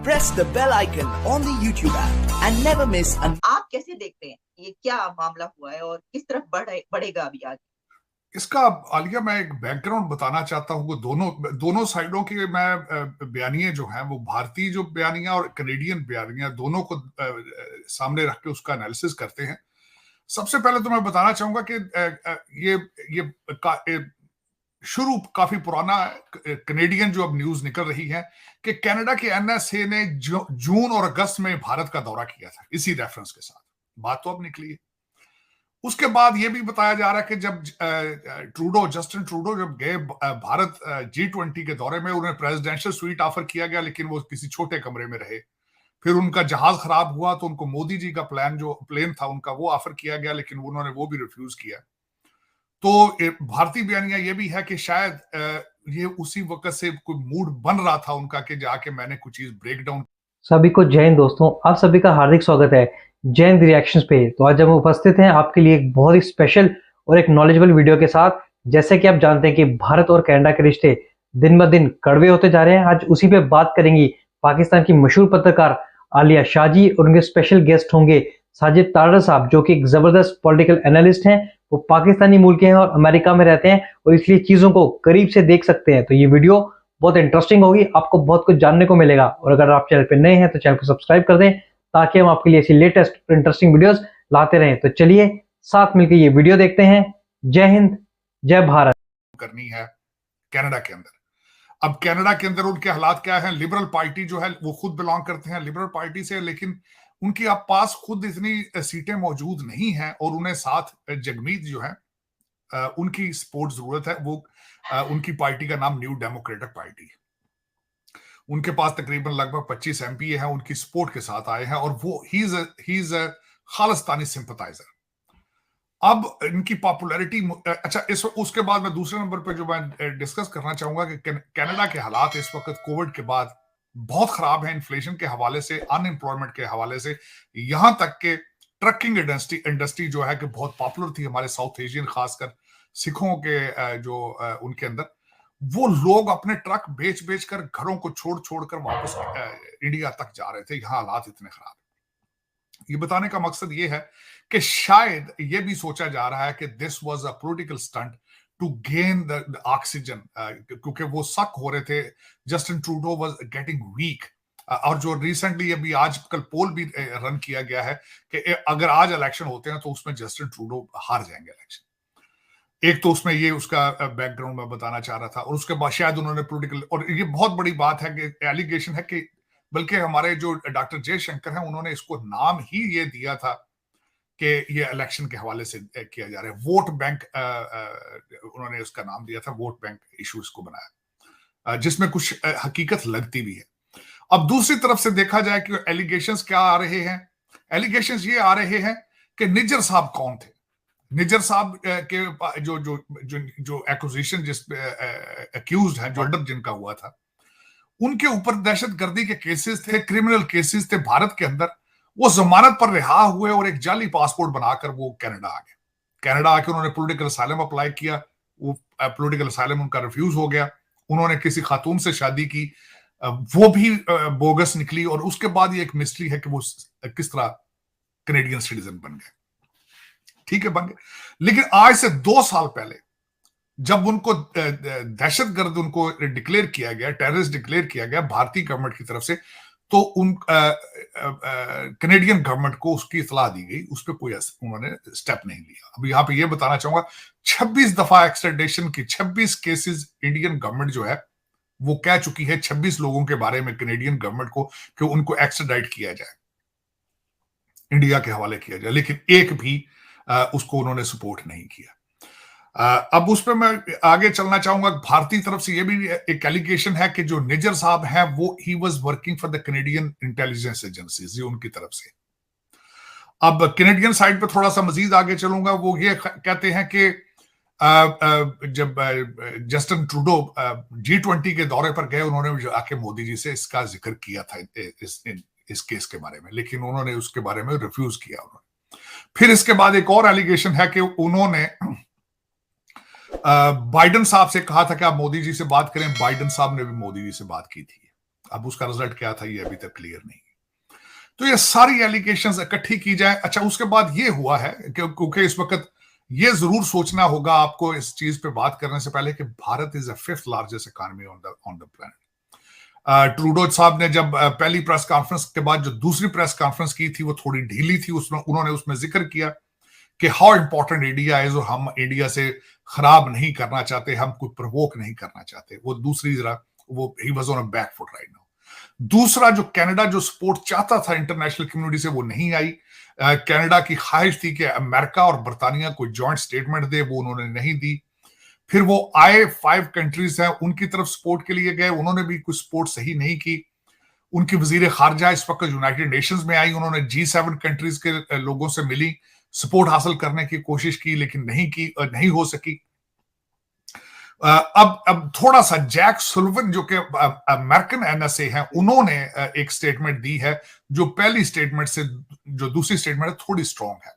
press the bell icon on the YouTube app and never miss an. आप कैसे देखते हैं ये क्या मामला हुआ है और किस तरफ बढ़ेगा अभी आगे? इसका आलिया मैं एक बैकग्राउंड बताना चाहता हूँ। दोनों साइडों के मैं बयानियां जो हैं वो भारतीय जो बयानियां और कनेडियन बयानियां दोनों को सामने रख के उसका एनालिसिस करते हैं। सबसे पहले तो मैं बताना चाहूंगा कि ये शुरू काफी पुराना कनेडियन जो अब न्यूज निकल रही है कि कनाडा के एनएसए ने जून और अगस्त में भारत का दौरा किया था, इसी रेफरेंस के साथ बात तो अब निकली है। उसके बाद यह भी बताया जा रहा है कि जब जस्टिन ट्रूडो जब गए भारत G20 के दौरे में, उन्हें प्रेसिडेंशियल स्वीट ऑफर किया गया, लेकिन वो किसी छोटे कमरे में रहे। फिर उनका जहाज खराब हुआ तो उनको मोदी जी का प्लेन था उनका, वो ऑफर किया गया, लेकिन उन्होंने वो भी रिफ्यूज किया। तो भारतीय बयानिया ये भी है कि शायद ये उसी वक्त से कोई मूड बन रहा था उनका कि जाके मैंने कुछ चीज ब्रेक डाउन। सभी को जय हिंद दोस्तों, आप सभी का हार्दिक स्वागत है जय हिंद रिएक्शंस पे। तो आज हम उपस्थित हैं आपके लिए एक बहुत ही स्पेशल और एक नॉलेजेबल वीडियो के साथ। जैसे कि आप जानते हैं कि भारत और कनाडा के रिश्ते दिन ब दिन कड़वे होते जा रहे हैं। आज उसी पे बात करेंगी। पाकिस्तान की मशहूर पत्रकार आलिया शाह जी और उनके स्पेशल गेस्ट होंगे साजिद तारड़ साहब, जो कि एक जबरदस्त पॉलिटिकल एनालिस्ट हैं। वो पाकिस्तानी मूल के हैं और अमेरिका में रहते हैं और इसलिए चीजों को करीब से देख सकते हैं। तो ये वीडियो बहुत इंटरेस्टिंग होगी, आपको बहुत कुछ जानने को मिलेगा। और अगर आप चैनल पे नए हैं तो चैनल को सब्सक्राइब कर दें ताकि हम आपके लिए ऐसी लेटेस्ट और इंटरेस्टिंग वीडियोस लाते रहें। तो चलिए साथ मिलकर ये वीडियो देखते हैं। जय हिंद, जय भारत। करनी है कनाडा के अंदर। अब कनाडा के अंदर उनके हालात क्या हैं? लिबरल पार्टी जो है वो खुद बिलोंग करते हैं लिबरल पार्टी से, लेकिन उनकी अब पास खुद इतनी सीटें मौजूद नहीं हैं और उन्हें साथ जगमीत जो है उनकी सपोर्ट जरूरत है। वो उनकी पार्टी का नाम न्यू डेमोक्रेटिक पार्टी है। उनके पास तकरीबन लगभग 25 एमपी हैं, उनकी सपोर्ट के साथ आए हैं और वो he is a Khalistani sympathiser. अब इनकी पॉपुलैरिटी अच्छा, उसके बाद मैं दूसरे नंबर पे जो मैं डिस्कस करना चाहूंगा कि कनाडा के हालात इस वक्त कोविड के बाद बहुत खराब है। इन्फ्लेशन के हवाले से, अनएम्प्लॉयमेंट के हवाले से, यहां तक के ट्रकिंग इंडस्ट्री जो है कि बहुत पॉपुलर थी हमारे साउथ एशियन, खासकर सिखों के जो उनके अंदर, वो लोग अपने ट्रक बेच बेच कर घरों को छोड़ कर वापस इंडिया तक जा रहे थे। यहाँ हालात इतने खराब है। ये बताने का मकसद ये है कि शायद ये भी सोचा जा रहा है कि this was a political stunt to gain the oxygen, क्योंकि वो शक हो रहे थे Justin Trudeau was getting weak. और जो रिसेंटली अभी आजकल पोल भी रन किया गया है कि अगर आज इलेक्शन होते हैं तो उसमें जस्टिन ट्रूडो हार जाएंगे इलेक्शन। एक तो उसमें ये उसका बैकग्राउंड मैं बताना चाह रहा था, और उसके बाद शायद उन्होंने पॉलिटिकल, और ये बहुत बड़ी बात है कि एलिगेशन है कि बल्कि हमारे जो डॉक्टर जयशंकर हैं उन्होंने इसको नाम ही ये दिया था कि ये इलेक्शन के हवाले से किया जा रहा है। वोट बैंक उन्होंने उसका नाम दिया था, वोट बैंक इशू इसको बनाया, जिसमें कुछ हकीकत लगती भी है। अब दूसरी तरफ से देखा जाए कि एलिगेशंस क्या आ रहे हैं। एलिगेशंस ये आ रहे हैं कि निज्जर साहब कौन थे। निज्जर साहब के जो जो जो जो एक्यूजेशन जिस एक्यूज्ड हैं, जो मर्डर जिनका हुआ था, उनके ऊपर दहशतगर्दी के केसेस थे, क्रिमिनल केसेस थे भारत के अंदर। वो जमानत पर रिहा हुए और एक जाली पासपोर्ट बनाकर वो कनाडा आ गए। कनाडा आके उन्होंने पॉलिटिकल असाइलम अप्लाई किया, वो पॉलिटिकल असाइलम उनका रिफ्यूज हो गया। उन्होंने किसी खातून से शादी की, वो भी बोगस निकली, और उसके बाद ये एक मिस्ट्री है कि वो किस तरह कनेडियन सिटीजन बन गए। ठीक है, बन गए, लेकिन आज से 2 साल पहले जब उनको दहशतगर्द उनको डिक्लेयर किया गया, टेररिस्ट डिक्लेयर किया गया भारतीय गवर्नमेंट की तरफ से, तो उन कनेडियन गवर्नमेंट को उसकी इतला दी गई, उस पर कोई उन्होंने स्टेप नहीं लिया। अब यहाँ पे ये बताना चाहूंगा, 26 दफा एक्सट्रेडिशन की 26 केसेस इंडियन गवर्नमेंट जो है वो कह चुकी है 26 लोगों के बारे में कनेडियन गवर्नमेंट को कि उनको एक्स्ट्राडाइट किया जाए, इंडिया के हवाले किया जाए, लेकिन एक भी उसको उन्होंने सपोर्ट नहीं किया। अब उस पर मैं आगे चलना चाहूंगा। भारतीय तरफ से यह भी एक एलिगेशन है कि जो निज्जर साहब हैं वो he was working for the Canadian intelligence agencies, ये उनकी तरफ से। अब कनेडियन साइड पे थोड़ा सा मजीद आगे चलूंगा। वो ये कहते हैं कि जब जस्टिन ट्रूडो G20 के दौरे पर गए, उन्होंने आके मोदी जी से इसका जिक्र किया था इस केस के बारे में, लेकिन उन्होंने उसके बारे में रिफ्यूज किया उन्होंने। फिर इसके बाद एक और एलिगेशन है कि उन्होंने बाइडन साहब से कहा था कि आप मोदी जी से बात करें। बाइडन साहब ने भी मोदी जी से बात की थी। अब उसका रिजल्ट क्या था ये अभी तक क्लियर नहीं। तो ये सारी एलिगेशंस इकट्ठी की जाए। अच्छा, उसके बाद ये हुआ है क्योंकि इस वक्त ये जरूर सोचना होगा आपको इस चीज पे बात करने से पहले कि Bharat is the 5th largest economy on the planet. Trudeau साहब ने जब पहली प्रेस कॉन्फ्रेंस के बाद जो दूसरी प्रेस कॉन्फ्रेंस की थी वो थोड़ी ढीली थी, उसमें उन्होंने उसमें जिक्र किया कि हाउ इंपॉर्टेंट इंडिया है, और हम इंडिया से खराब नहीं करना चाहते, हम कोई प्रवोक नहीं करना चाहते। वो दूसरी जरा वो he was on a back foot right now. दूसरा, जो कनाडा जो सपोर्ट चाहता था इंटरनेशनल कम्युनिटी से वो नहीं आई। कनाडा की ख्वाहिश थी कि अमेरिका और बरतानिया कोई जॉइंट स्टेटमेंट दे, वो उन्होंने नहीं दी। फिर वो आए 5 कंट्रीज हैं उनकी तरफ सपोर्ट के लिए गए, उन्होंने भी कुछ सपोर्ट सही नहीं की। उनकी वजीर खारजा इस वक्त यूनाइटेड नेशंस में आई, उन्होंने G7 कंट्रीज के लोगों से मिली, सपोर्ट हासिल करने की कोशिश की, लेकिन नहीं हो सकी। अब थोड़ा सा जैक सुल्लिवन जो कि अमेरिकन NSA हैं, उन्होंने एक स्टेटमेंट दी है जो पहली स्टेटमेंट से जो दूसरी स्टेटमेंट है थोड़ी स्ट्रांग है।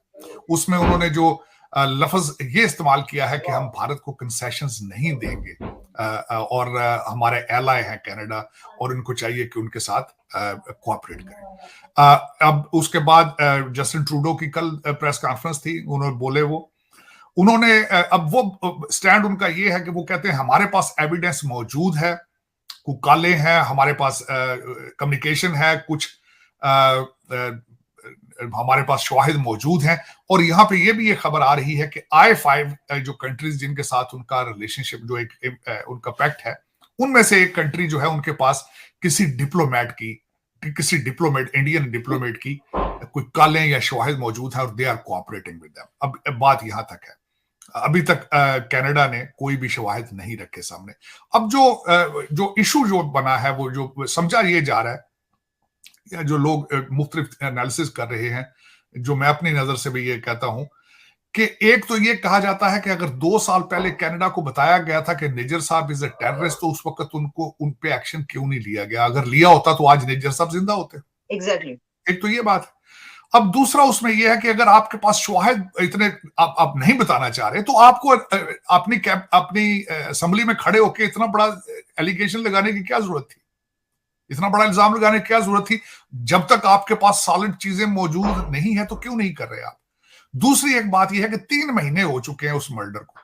उसमें उन्होंने जो लफ्ज ये इस्तेमाल किया है कि हम भारत को कंसेशंस नहीं देंगे, और हमारे एलाय हैं कनाडा और उनको चाहिए कि उनके साथ कोऑपरेट करें। अब उसके बाद जस्टिन ट्रूडो की कल प्रेस कॉन्फ्रेंस थी, उन्होंने बोले उन्होंने अब वो स्टैंड उनका ये है कि वो कहते हैं हमारे पास एविडेंस मौजूद है, कुछ काले हैं, हमारे पास कम्युनिकेशन है, कुछ हमारे पास शवाहिद मौजूद हैं। और यहाँ पे ये भी ये खबर आ रही है कि I5 जो कंट्रीज जिनके साथ उनका रिलेशनशिप जो एक उनका पैक्ट है, उनमें से एक कंट्री जो है उनके पास किसी इंडियन डिप्लोमेट की कोई काले या शवाहिद मौजूद है और they are cooperating with them. अब बात यहां तक है, अभी तक कनाडा ने कोई भी शवाहिद नहीं रखे सामने। अब जो इशू जो बना है, वो जो समझा ये जा रहा है या जो लोग मुख्तलिफ एनालिसिस कर रहे हैं, जो मैं अपनी नजर से भी ये कहता हूं कि एक तो ये कहा जाता है कि अगर 2 साल पहले कनाडा को बताया गया था कि निज्जर साहब इज अ टेररिस्ट, तो उस वक्त उन पे एक्शन क्यों नहीं लिया गया? अगर लिया होता तो आज निज्जर साहब जिंदा होते। एग्जैक्टली। एक तो ये बात है। अब दूसरा उसमें यह है कि अगर आपके पास शवाहिद इतने आप नहीं बताना चाह रहे, तो आपको अपनी असेंबली में खड़े होकर इतना बड़ा एलिगेशन लगाने की क्या जरूरत थी? इतना बड़ा इल्जाम लगाने की क्या जरूरत थी? जब तक आपके पास सॉलिड चीजें मौजूद नहीं है तो क्यों नहीं कर रहे आप? दूसरी एक बात यह है कि 3 महीने हो चुके हैं उस मर्डर को,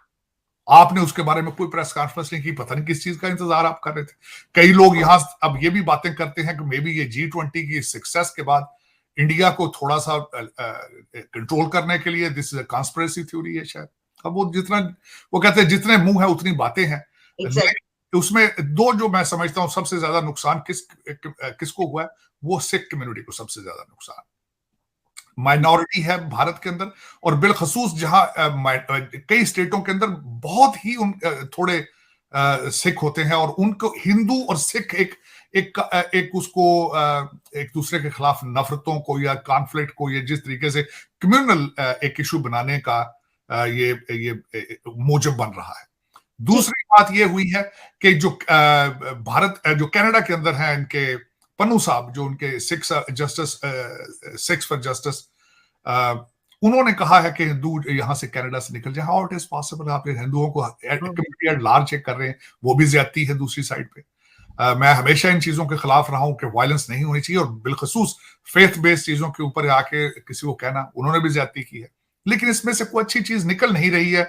आपने उसके बारे में कोई प्रेस कॉन्फ्रेंस नहीं की, पता नहीं किस चीज का इंतजार आप कर रहे थे। कई लोग यहां अब ये भी बातें करते हैं कि मे बी ये G20 की सक्सेस के बाद इंडिया को थोड़ा सा कंट्रोल करने के लिए this is a conspiracy theory है शायद। अब वो कहते हैं जितने मुंह है उतनी बातें हैं। उसमें दो जो मैं समझता हूं सबसे ज्यादा नुकसान किसको हुआ है, वो सिख कम्युनिटी को सबसे ज्यादा नुकसान। माइनॉरिटी है भारत के अंदर, और बिलखसूस जहां कई स्टेटों के अंदर बहुत ही थोड़े सिख होते हैं, और उनको हिंदू और सिख एक दूसरे के खिलाफ नफरतों को या कॉन्फ्लिक्ट को या जिस तरीके से कम्युनल एक इशू बनाने का ये मोजब बन रहा है। दूसरी बात ये हुई है कि जो कनाडा के अंदर है, इनके पन्नू साहब जो उनके सिक्स फॉर जस्टिस, उन्होंने कहा है कि हिंदू यहां से कनाडा से निकल जाए। How it is possible? आप हिंदुओं को कम्युनिटी एट लार्ज चेक कर रहे हैं, वो भी ज्यादती है। दूसरी साइड पे मैं हमेशा इन चीजों के खिलाफ रहा हूं कि वायलेंस नहीं होनी चाहिए, और बिलखसूस फेथ बेस्ड चीजों के ऊपर आके किसी को कहना, उन्होंने भी ज्यादती की है। लेकिन इसमें से कोई अच्छी चीज निकल नहीं रही है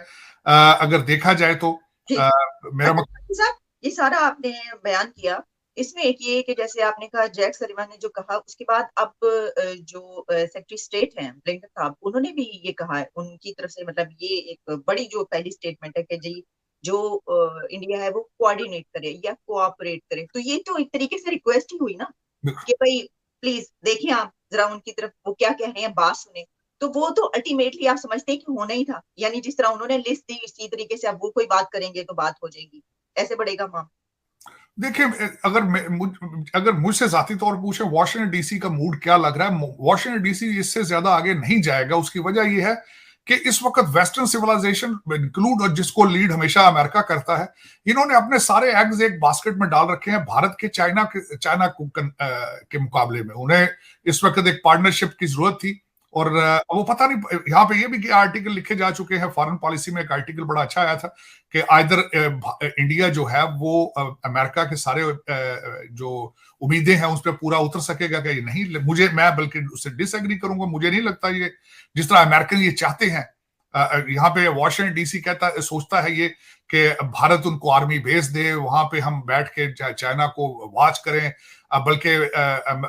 अगर देखा जाए तो। मेरा मतलब ये सारा आपने बयान किया, इसमें एक ये कि जैसे आपने कहा जैक सलिवान ने जो कहा, उसके बाद अब जो सेक्रेटरी स्टेट हैं ब्लिंकन साहब, उन्होंने भी ये कहा है उनकी तरफ से, मतलब ये एक बड़ी जो पहली स्टेटमेंट है कि जी जो इंडिया है वो कोऑर्डिनेट करे या कोऑपरेट करे। तो ये तो एक तरीके से रिक्वेस्ट ही हुई ना कि भाई प्लीज देखिए आप जरा उनकी तरफ वो क्या कह रहे हैं, बात सुने। तो वो तो अल्टीमेटली आप समझते हैं कि होना ही था, यानी जिस तरह उन्होंने लिस्ट दी इसी तरीके से अब वो कोई बात करेंगे तो बात हो जाएगी, ऐसे बढ़ेगा मामला। देखिए, अगर मुझसे जाती तौर पर पूछे वॉशिंगटन डीसी का मूड क्या लग रहा है, वॉशिंगटन डीसी इससे ज्यादा आगे नहीं जाएगा। उसकी वजह यह है कि इस वक्त वेस्टर्न सिविलाइजेशन इंक्लूड, और जिसको लीड हमेशा अमेरिका करता है, इन्होंने अपने सारे एग्स एक बास्केट में डाल रखे हैं भारत के चाइना के मुकाबले में। उन्हें इस वक्त एक पार्टनरशिप की जरूरत थी, और वो पता नहीं, यहाँ पे ये भी कि आर्टिकल लिखे जा चुके हैं, फॉरेन पॉलिसी में एक आर्टिकल बड़ा अच्छा आया था कि आइदर इंडिया जो है वो अमेरिका के सारे जो उम्मीदें हैं उस पर पूरा उतर सकेगा कि नहीं। मैं बल्कि उससे डिसएग्री करूंगा। मुझे नहीं लगता ये जिस तरह अमेरिकन ये चाहते हैं। यहाँ पे वॉशिंगटन डीसी सोचता है ये कि भारत उनको आर्मी भेज दे, वहां पे हम बैठ के चाइना को वॉच करें। बल्कि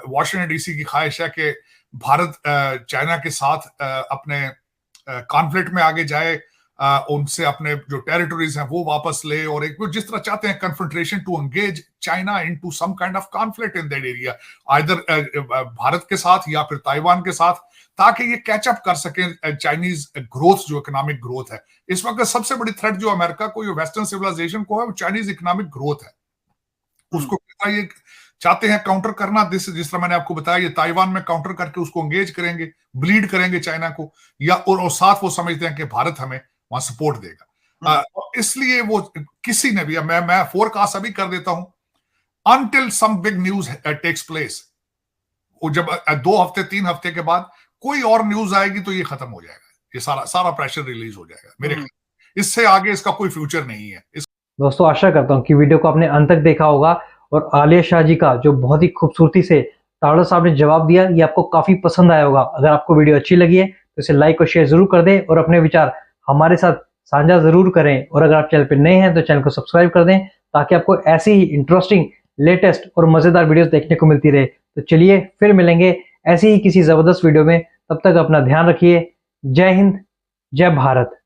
वॉशिंगटन डीसी की ख्वाहिश है कि भारत चाइना के साथ अपने कॉन्फ्लिक्ट में आगे जाए, उनसे अपने जो टेरिटोरीज हैं वो वापस ले, और एक जिस तरह चाहते हैं confrontation to engage China into some kind of conflict in that area, either Bharat के साथ या फिर ताइवान के साथ, ताकि ये कैचअप कर सके चाइनीज ग्रोथ, जो इकोनॉमिक ग्रोथ है। इस वक्त सबसे बड़ी थ्रेट जो अमेरिका को, जो वेस्टर्न सिविलाइजेशन को है, वो चाइनीज इकोनॉमिक ग्रोथ है। उसको ये चाहते हैं काउंटर करना। जिस तरह मैंने आपको बताया, ये ताइवान में काउंटर करके उसको एंगेज करेंगे, ब्लीड करेंगे चाइना को, या और साथ वो समझते हैं कि भारत हमें वहां सपोर्ट देगा। इसलिए वो किसी ने भी, मैं फोरकास्ट अभी कर देता हूं, until some big news takes place, वो जब 2 हफ्ते 3 हफ्ते के बाद कोई और न्यूज आएगी तो ये खत्म हो जाएगा, ये सारा प्रेशर रिलीज हो जाएगा मेरे ख्याल। इससे आगे इसका कोई फ्यूचर नहीं है। दोस्तों आशा करता हूं कि वीडियो को आपने अंत तक देखा होगा, और आलिया शाह जी का जो बहुत ही खूबसूरती से तावड़ा साहब ने जवाब दिया, ये आपको काफी पसंद आया होगा। अगर आपको वीडियो अच्छी लगी है तो इसे लाइक और शेयर जरूर कर दें, और अपने विचार हमारे साथ साझा जरूर करें। और अगर आप चैनल पर नए हैं तो चैनल को सब्सक्राइब कर दें, ताकि आपको ऐसी ही इंटरेस्टिंग, लेटेस्ट और मजेदार वीडियोस देखने को मिलती रहे। तो चलिए फिर मिलेंगे ऐसी ही किसी जबरदस्त वीडियो में। तब तक अपना ध्यान रखिए। जय हिंद, जय भारत।